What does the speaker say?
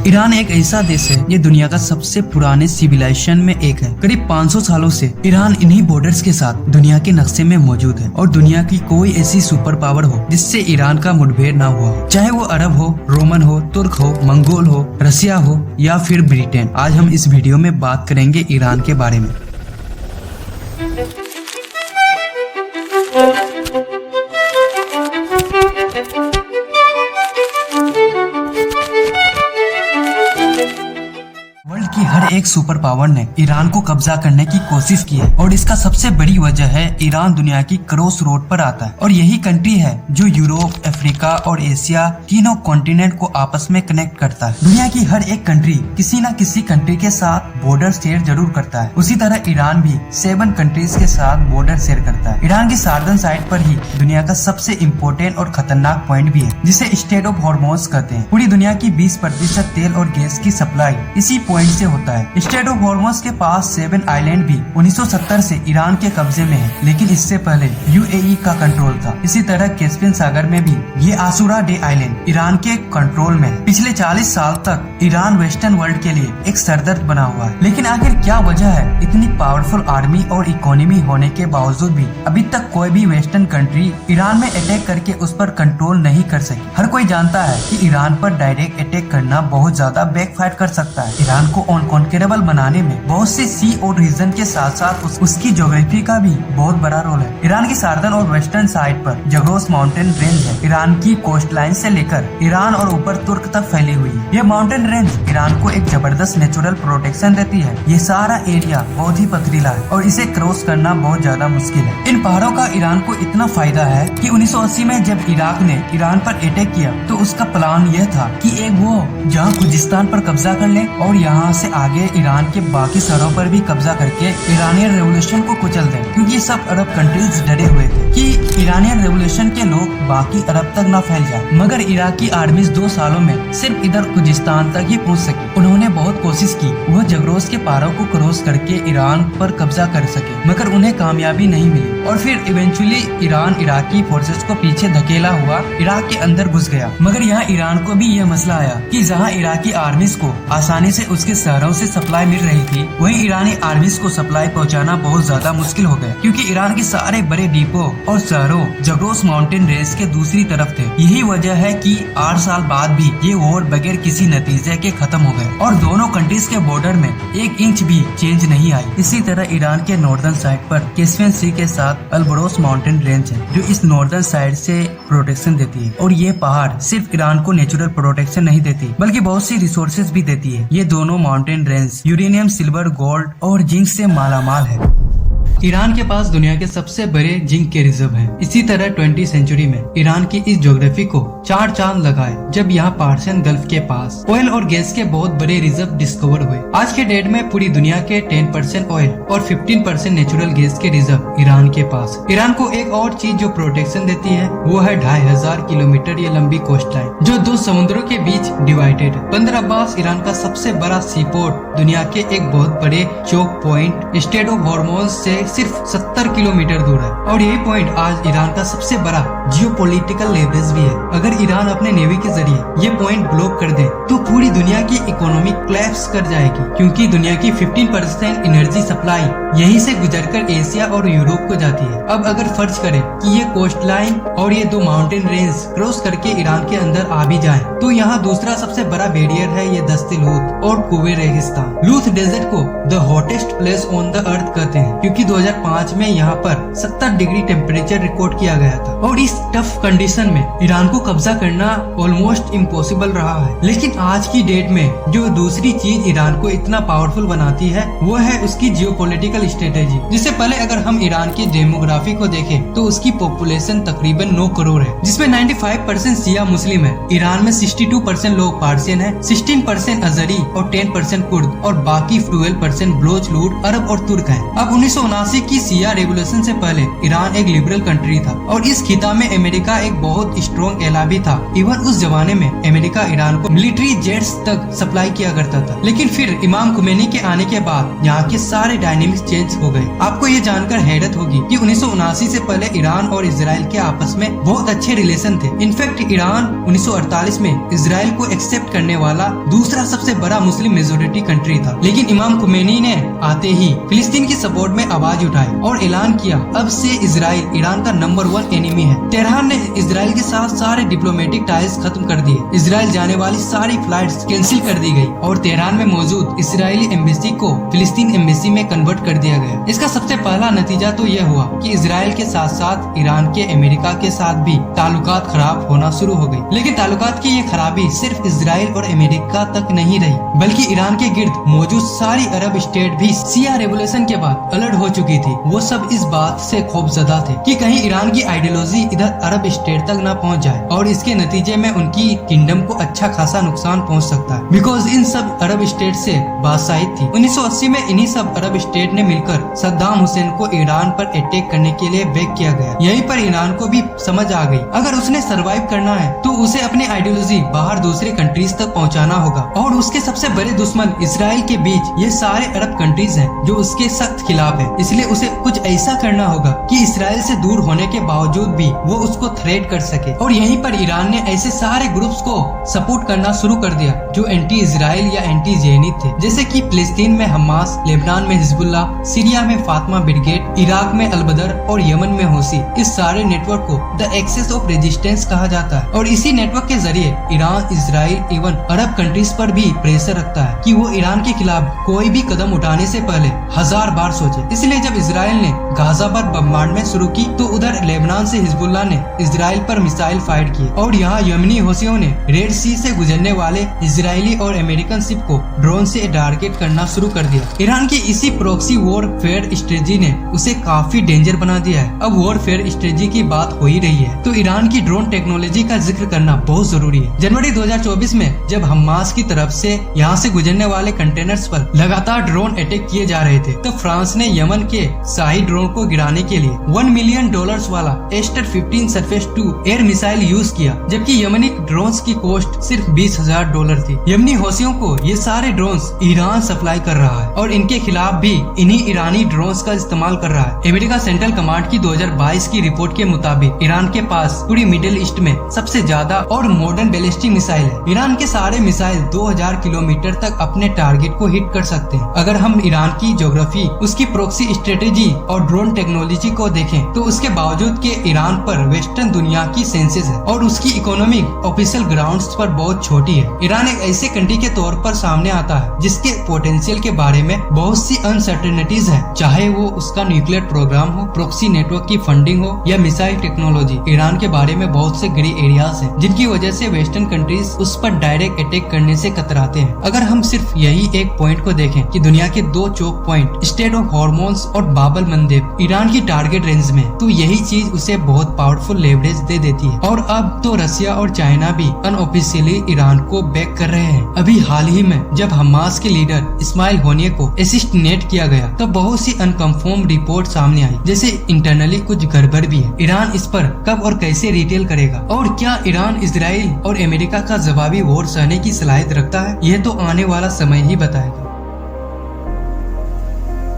Iran एक ऐसा देश है ये दुनिया का सबसे पुराने सिविलाइजेशन में एक है। करीब 500 सालों से ईरान इन्हीं बॉर्डर्स के साथ दुनिया के नक्शे में मौजूद है और दुनिया की कोई ऐसी सुपर पावर हो जिससे ईरान का मुठभेड़ ना हुआ हो, चाहे वो अरब हो, रोमन हो, तुर्क हो, मंगोल हो, रसिया हो या फिर ब्रिटेन। आज हम इस वीडियो में बात करेंगे ईरान के बारे में। वर्ल्ड की हर एक सुपर पावर ने ईरान को कब्जा करने की कोशिश की है और इसका सबसे बड़ी वजह है ईरान दुनिया की क्रॉस रोड पर आता है और यही कंट्री है जो यूरोप, अफ्रीका और एशिया तीनों कॉन्टिनेंट को आपस में कनेक्ट करता है। दुनिया की हर एक कंट्री किसी न किसी कंट्री के साथ बॉर्डर शेयर जरूर करता है। उसी तरह ईरान भी 7 कंट्रीज के साथ बॉर्डर शेयर करता है। ईरान की सार्दन साइड पर ही दुनिया का सबसे इम्पोर्टेंट और खतरनाक पॉइंट भी है जिसे स्टेट ऑफ हॉर्मोज कहते हैं। पूरी दुनिया की 20% तेल और गैस की सप्लाई इसी पॉइंट से होता है। स्टेट ऑफ हॉर्मोज के पास 7 आइलैंड भी 1970 से ईरान के कब्जे में है, लेकिन इससे पहले यूएई का कंट्रोल था। इसी तरह कैस्पियन सागर में भी ये आशुरा डे आइलैंड ईरान के कंट्रोल में है। पिछले 40 साल तक ईरान वेस्टर्न वर्ल्ड के लिए एक सरदर्द बना हुआ है। लेकिन आखिर क्या वजह है इतनी पावरफुल आर्मी और इकोनॉमी होने के बावजूद भी अभी तक कोई भी वेस्टर्न कंट्री ईरान में अटैक करके उस पर कंट्रोल नहीं कर सकी। हर कोई जानता है कि ईरान पर डायरेक्ट अटैक करना बहुत ज्यादा बैकफायर कर सकता है। ईरान को अनकॉन्करेबल बनाने में बहुत से सी और रीजन के साथ साथ उसकी ज्योग्राफी का भी बहुत बड़ा रोल है। ईरान की सार्दन और वेस्टर्न साइड पर जगरोस माउंटेन रेंज है। ईरान की कोस्ट लाइन से लेकर ईरान और ऊपर तुर्क तक फैली हुई है। ये माउंटेन रेंज ईरान को एक जबरदस्त नेचुरल प्रोटेक्शन देती है। ये सारा एरिया बहुत ही पथरीला है और इसे क्रॉस करना बहुत ज्यादा मुश्किल है। इन पहाड़ों का ईरान को इतना फायदा है कि 1980 में जब इराक ने ईरान पर अटैक किया तो उसका प्लान यह था कि एक वो जहाँ खुजिस्तान पर कब्जा कर ले और यहाँ से आगे ईरान के बाकी शहरों पर भी कब्जा करके ईरानियन रेवोल्यूशन को कुचल दें, क्योंकि सब अरब कंट्रीज डरे हुए थे कि ईरानियन रेवोल्यूशन के लोग बाकी अरब तक न फैल जाए। मगर इराकी आर्मीज 2 सालों में सिर्फ इधर खुजिस्तान तक ही पहुंच सकी। उन्होंने बहुत कोशिश की वो जगरोस के पहाड़ों को क्रॉस करके ईरान पर कब्जा कर सके, मगर उन्हें कामयाबी नहीं मिली और फिर इवेंचुअली ईरान इराकी फोर्सेस को पीछे धकेला हुआ इराक के अंदर घुस गया। मगर यहाँ ईरान को भी यह मसला आया कि जहाँ इराकी आर्मीज को आसानी से उसके शहरों से सप्लाई मिल रही थी, वहीं ईरानी आर्मीज को सप्लाई पहुंचाना बहुत ज्यादा मुश्किल हो गया, क्योंकि ईरान के सारे बड़े डिपो और शहरों जगरोस माउंटेन रेंज के दूसरी तरफ थे। यही वजह है कि 8 साल बाद भी ये वॉर बगैर किसी नतीजे के खत्म हो गए और दोनों कंट्रीज के बॉर्डर में 1 इंच भी चेंज नहीं आई। इसी तरह ईरान के नॉर्दर्न साइड पर कैस्पियन सी के साथ अल्बरोस माउंटेन रेंज है जो इस नॉर्दर्न साइड से प्रोटेक्शन देती है। और ये पहाड़ सिर्फ ईरान को नेचुरल प्रोटेक्शन नहीं देती बल्कि बहुत सी रिसोर्सेज भी देती है। ये दोनों mountain range uranium, silver, gold और जिंक से मालामाल है। ईरान के पास दुनिया के सबसे बड़े जिंक के रिजर्व हैं। इसी तरह 20वीं सेंचुरी में ईरान की इस ज्योग्राफी को 4 चांद लगाए जब यहाँ पर्शियन गल्फ के पास ऑयल और गैस के बहुत बड़े रिजर्व डिस्कवर हुए। आज के डेट में पूरी दुनिया के 10% ऑयल और 15% नेचुरल गैस के रिजर्व ईरान के पास। ईरान को एक और चीज जो प्रोटेक्शन देती है वो है 2500 किलोमीटर ये लंबी कोस्ट लाइन जो 2 समुद्रों के बीच डिवाइडेड है। बंदर अब्बास ईरान का सबसे बड़ा सी पोर्ट, दुनिया के एक बहुत बड़े choke point strait of Hormuz से सिर्फ 70 किलोमीटर दूर है और यही पॉइंट आज ईरान का सबसे बड़ा जियोपॉलिटिकल लेवरेज भी है। अगर ईरान अपने नेवी के जरिए ये पॉइंट ब्लॉक कर दे तो पूरी दुनिया की इकोनॉमी कोलैप्स कर जाएगी, क्योंकि दुनिया की 15% एनर्जी सप्लाई यहीं से गुजरकर एशिया और यूरोप को जाती है। अब अगर फर्ज करें कि ये कोस्ट लाइन और ये 2 माउंटेन रेंज क्रॉस करके ईरान के अंदर आ भी जाए तो यहाँ दूसरा सबसे बड़ा बैरियर है ये दस्ते लूथ और कुवे रेगिस्तान। लूथ डेजर्ट को the hottest place on the earth कहते हैं, क्योंकि 2005 में यहाँ पर 70 डिग्री टेम्परेचर रिकॉर्ड किया गया था और इस टफ कंडीशन में ईरान को कब्जा करना ऑलमोस्ट इम्पॉसिबल रहा है। लेकिन आज की डेट में जो दूसरी चीज ईरान को इतना पावरफुल बनाती है वो है उसकी जियोपॉलिटिकल स्ट्रेटेजी। जिससे पहले अगर हम ईरान की डेमोग्राफी को देखें तो उसकी पॉपुलेशन तकरीबन 9 करोड़ है, जिसमें 95% शिया मुस्लिम है। ईरान में 62% लोग पार्सियन है, 16% अजरी और 10% कुर्द और बाकी 12% बलोच, लूट, अरब और तुर्क है। अब 1979 की शिया रेवोल्यूशन से पहले ईरान एक लिबरल कंट्री था और इस खिता में अमेरिका एक बहुत स्ट्रॉन्ग एला भी था। इवन उस जमाने में अमेरिका ईरान को मिलिट्री जेट्स तक सप्लाई किया करता था। लेकिन फिर इमाम खुमैनी के आने के बाद यहाँ के सारे डायनेमिक्स चेंज हो गए। आपको ये जानकर हैरत होगी कि 1979 से पहले ईरान और इजराइल के आपस में बहुत अच्छे रिलेशन थे। इनफैक्ट ईरान 1948 में इजराइल को एक्सेप्ट करने वाला दूसरा सबसे बड़ा मुस्लिम मेजोरिटी कंट्री था। लेकिन इमाम खुमैनी ने आते ही फिलिस्तीन की सपोर्ट में आवाज उठाई और ऐलान किया अब से इजराइल ईरान का नंबर 1 एनिमी है। तेहरान ने इजराइल के साथ सारे डिप्लोमेटिक टाइज खत्म कर दिए। इजराइल जाने वाली सारी फ्लाइट्स कैंसिल कर दी गई और तेहरान में मौजूद इजरायली एम्बेसी को फिलिस्तीन एम्बेसी में कन्वर्ट कर दिया गया। इसका सबसे पहला नतीजा तो यह हुआ कि इजराइल के साथ साथ ईरान के अमेरिका के साथ भी ताल्लुकात खराब होना शुरू हो गई। लेकिन ताल्लुकात की ये खराबी सिर्फ इजराइल और अमेरिका तक नहीं रही, बल्कि ईरान के गिर्द मौजूद सारी अरब स्टेट भी शिया रेवोल्यूशन के बाद अलर्ट हो चुकी थी। वो सब इस बात से खौफजदा थे कि कहीं ईरान की आइडियोलॉजी इधर अरब स्टेट तक न पहुंच जाए और इसके नतीजे में उनकी किंगडम को अच्छा खासा नुकसान पहुंच सकता है। बिकॉज इन सब अरब स्टेट से बादशाहित थी। 1980 में इन्हीं सब अरब स्टेट ने मिलकर सद्दाम हुसैन को ईरान पर अटैक करने के लिए बैक किया गया। यहीं पर ईरान को भी समझ आ गई अगर उसने सरवाइव करना है तो उसे अपनी आइडियोलॉजी बाहर दूसरे कंट्रीज तक पहुंचाना होगा। और उसके सबसे बड़े दुश्मन इसराइल के बीच ये सारे अरब कंट्रीज हैं जो उसके सख्त खिलाफ है। इसलिए उसे कुछ ऐसा करना होगा कि इसराइल से दूर होने के बावजूद भी वो उसको थ्रेट कर सके। और यहीं पर ईरान ने ऐसे सारे ग्रुप्स को सपोर्ट करना शुरू कर दिया जो एंटी इसराइल या एंटी ज़ियनीत थे, जैसे कि फिलिस्तीन में हमास, लेबनान में हिजबुल्लाह, सीरिया में फातिमा ब्रिगेड, इराक में अल-बदर और यमन में हौसी। इस सारे नेटवर्क को द एक्सेस ऑफ रेजिस्टेंस कहा जाता है। और इसी नेटवर्क के जरिए ईरान, इजराइल इवन अरब कंट्रीज पर भी प्रेशर रखता है कि वो ईरान के खिलाफ कोई भी कदम उठाने से पहले 1000 बार सोचे। इसलिए जब इसराइल ने गाजा पर बमबार्डमेंट शुरू की तो उधर लेबनान से हिजबुल्लाह ने इसराइल पर मिसाइल फायर किए और यहाँ यमनी हौसियों ने रेड सी से गुजरने वाले इजरायली और अमेरिकन शिप को ड्रोन से टारगेट करना शुरू कर दिया। ईरान की इसी प्रॉक्सी वॉरफेयर स्ट्रेटजी ने उसे काफी डेंजर बना दिया है। अब वॉरफेयर स्ट्रेटजी की बात हो ही रही है तो ईरान की ड्रोन टेक्नोलॉजी का जिक्र करना बहुत जरूरी है। जनवरी 2024 में जब हमास की तरफ से यहाँ से गुजरने वाले कंटेनर्स पर लगातार ड्रोन अटैक किए जा रहे थे तो फ्रांस ने यमन के शाही ड्रोन को गिराने के लिए $1 मिलियन वाला Aster 15 surface to air missile use किया, जबकि यमनी ड्रोन्स की कॉस्ट सिर्फ $20,000 थी। यमनी हौसियों को ये सारे ड्रोन्स ईरान सप्लाई कर रहा है और इनके खिलाफ भी इन्हीं ईरानी ड्रोन्स का इस्तेमाल कर रहा है। अमेरिका सेंट्रल कमांड की 2022 की रिपोर्ट के मुताबिक ईरान के पास पूरी मिडिल ईस्ट में सबसे ज्यादा और मॉडर्न बैलिस्टिक मिसाइल है। ईरान के सारे मिसाइल 2000 किलोमीटर तक अपने टारगेट को हिट कर सकते हैं। अगर हम ईरान की ज्योग्राफी, उसकी प्रॉक्सी स्ट्रेटेजी और ड्रोन टेक्नोलॉजी को देखें तो उसके बावजूद के ईरान पर वेस्टर्न दुनिया की सेंसेस है और उसकी इकोनॉमी ऑफिशियल ग्राउंड्स पर बहुत छोटी है। ईरान एक ऐसे कंट्री के तौर पर सामने आता है जिसके पोटेंशियल के बारे में बहुत सी अनसर्टेनिटीज है, चाहे वो उसका न्यूक्लियर प्रोग्राम हो, प्रॉक्सी नेटवर्क की फंडिंग हो या मिसाइल टेक्नोलॉजी। ईरान के बारे में बहुत से ग्रे एरियाज हैं जिनकी वजह से वेस्टर्न कंट्रीज उस पर डायरेक्ट अटैक करने से कतराते हैं। अगर हम सिर्फ यही एक पॉइंट को देखें कि दुनिया के 2 choke point strait of Hormuz और बाबल मंदेब ईरान की टारगेट रेंज में, तो यही चीज उसे बहुत पावरफुल लेवरेज दे देती है। और अब तो रसिया और चाइना भी अनऑफिशियली ईरान को बैक कर रहे हैं। अभी हाल ही में जब हमास के लीडर इस्माइल होनिये को असिस्टिनेट किया गया तो बहुत सी अनकंफर्म रिपोर्ट सामने आई, जैसे इंटरनली कुछ गड़बड़ भी है। ईरान इस पर कब और कैसे रिटेल करेगा और क्या ईरान इजराइल और अमेरिका का जवाबी वॉर सहने की सलाहियत रखता है, यह तो आने वाला समय ही बताएगा।